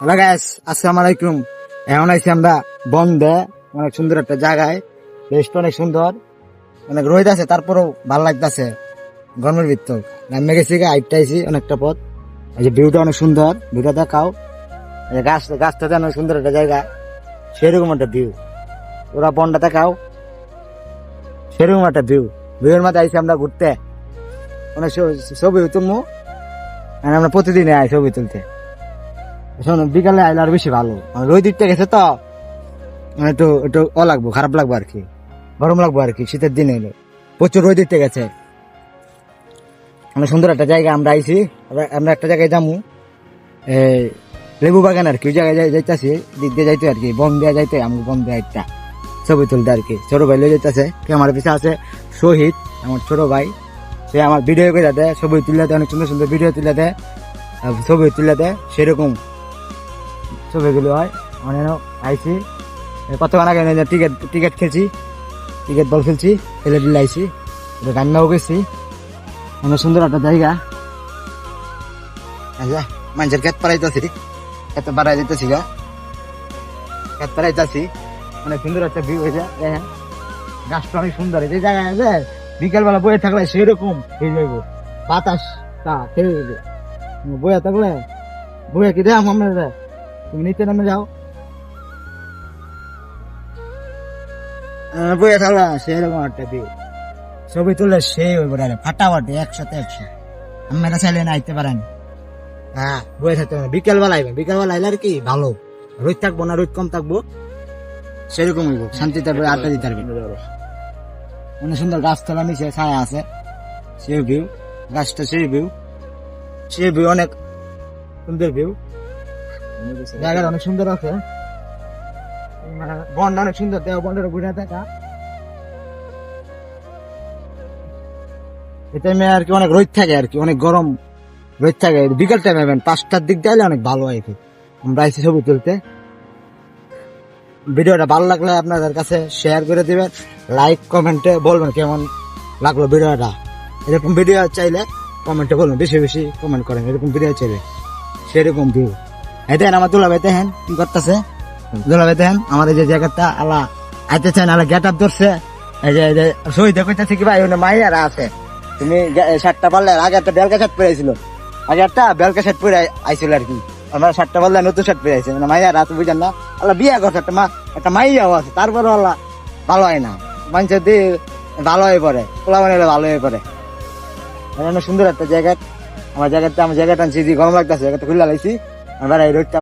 Hello guys, আসসালামু আলাইকুম। এখন আইছি আমরা বন্ধে, অনেক সুন্দর একটা জায়গায়। প্লেসটা অনেক সুন্দর, অনেক রোদ আছে, তারপরেও ভালো লাগতেছে গরমের ভিতর। নামে গেছি আইটা আইছি অনেকটা পথ। এই যে ভিউটা অনেক সুন্দর, ভিউটা দেখাও। এই যে গাছটাতে অনেক সুন্দর একটা জায়গা, সেরকম একটা ভিউ। ওরা বনটা দেখাও, সেরকম একটা ভিউ। ভিউয়ের মধ্যে আইছি আমরা ঘুরতে, অনেক ছবি তুলবো। আমরা প্রতিদিন আই ছবি তুলতে। শোনো, বিকালে আইলে আর বেশি ভালো, রোদ দিকটা গেছে তো একটু একটু লাগবো, খারাপ লাগবো আর কি, গরম লাগবো আর কি। শীতের দিনে এলো প্রচুর রোদ দিকতে গেছে। অনেক সুন্দর একটা জায়গা আমরা আইছি। আমরা একটা জায়গায় যাবো, লেবু বাগান আর কি। ওই জায়গায় যাইতেছি, দিক দিয়ে যাইতে আর কি, বন দেওয়া যাইতে। আমি বন দেওয়া একটা ছবি তুলতে আর কি। ছোট ভাই লয়ে যাইতেছে, আমার পিছিয়ে আছে শহীদ, আমার ছোট ভাই। সে আমার ভিডিও করে দেয়, ছবি তুলে দেয়, অনেক সুন্দর সুন্দর ভিডিও তুলে দেয়, ছবি তুলে দেয়। সেরকম ছবিগুলো হয়। অনেক আইসি কতক্ষণ আগে টিকিট খেলছি, টিকিট বল খেলছি, খেলে দিলে আইসি, রান্নাও গেছি। অনেক সুন্দর একটা জায়গা। আচ্ছা, মানুষের খেত পাড়াইতেছি, খেত পাড়াই যেতেছি গা, খেত পাড়াইতেছি। অনেক সুন্দর একটা ভিউ হয়েছে, দেখেন গাছটা অনেক সুন্দর। এই জায়গায় আছে বিকালবেলা বয়ে থাকলে সেরকম হয়ে যাইব, বাতাসটা খেয়ে যাবে। বয়ে থাকলে বয়ে কি দেখ আমরা, তুমি নিচে নামে যাও, বইয়ে থাকলে সেরকম একটা ভিউ। ছবি তুললে সেই হইব, ফাটাফাটি 100-100। আপনারা চাইলে না আইতে পারেন। হ্যাঁ, বইয়ে থাকতে পারেন। বিকেলবেলা আইবেন, বিকেলবেলা আইলে আর কি ভালো, রোদ থাকবো না, রোদ কম থাকবো, সেরকম হইব। শান্তি থাকবে, আড্ডা দিতে পারবেন। অনেক সুন্দর গাছতলা নিচে ছায়া আছে, সেই ভিউ। গাছটা সেই ভিউ, সেই ভিউ অনেক সুন্দর ভিউ। জায়গাটা অনেক সুন্দর আছে, বনটা অনেক সুন্দর। দেওয়া বনের ঘুরে দেখা, এই টাইমে আর কি অনেক রোদ থাকে আর কি, অনেক গরম রোদ থাকে। বিকাল টাইমে 5টার দিক দিয়ে অনেক ভালো হয়। আমরা আইসি ছবি তুলতে। ভিডিওটা ভালো লাগলে আপনাদের কাছে শেয়ার করে দিবেন, লাইক কমেন্টে বলবেন কেমন লাগলো ভিডিওটা। এরকম ভিডিও চাইলে কমেন্টে বলবেন, বেশি বেশি কমেন্ট করেন এরকম ভিডিও চাইলে। সেরকম ভিউ। এই দেখেন আমার দুলাভাই, দেখেন কি করতেছে। দুলাভাই দেখেন আমাদের যে জায়গাটা আলা আইতে চান, আলা গেট আপ ধরছে। এই যে শহীদ কইতেছে কি ভাই, ওখানে মাইয়ারা আছে, তুমি শার্টটা পারলে। আগে একটা বেলকা শার্ট পরে আইছিল, আগে একটা বেলকা শার্ট পরে আইছিল আর কি। আমরা শার্টটা পারলে নতুন শার্ট পরে আইছে, মানে মাইয়া রাত বুঝেন না। আল্লাহ বিয়া করছে একটা মাইয়াও আছে, তারপরে আল্লাহ ভালো হয় না। মানুষের দিয়ে ভালো হয়ে পড়ে, পোলা বানাইলে ভালো হয়ে পড়ে। সুন্দর একটা জায়গা। আমার জায়গাটা আনছি, গরম লাগতেছে, জায়গাটা খুলে লাইছি। আমরা এই রোডটা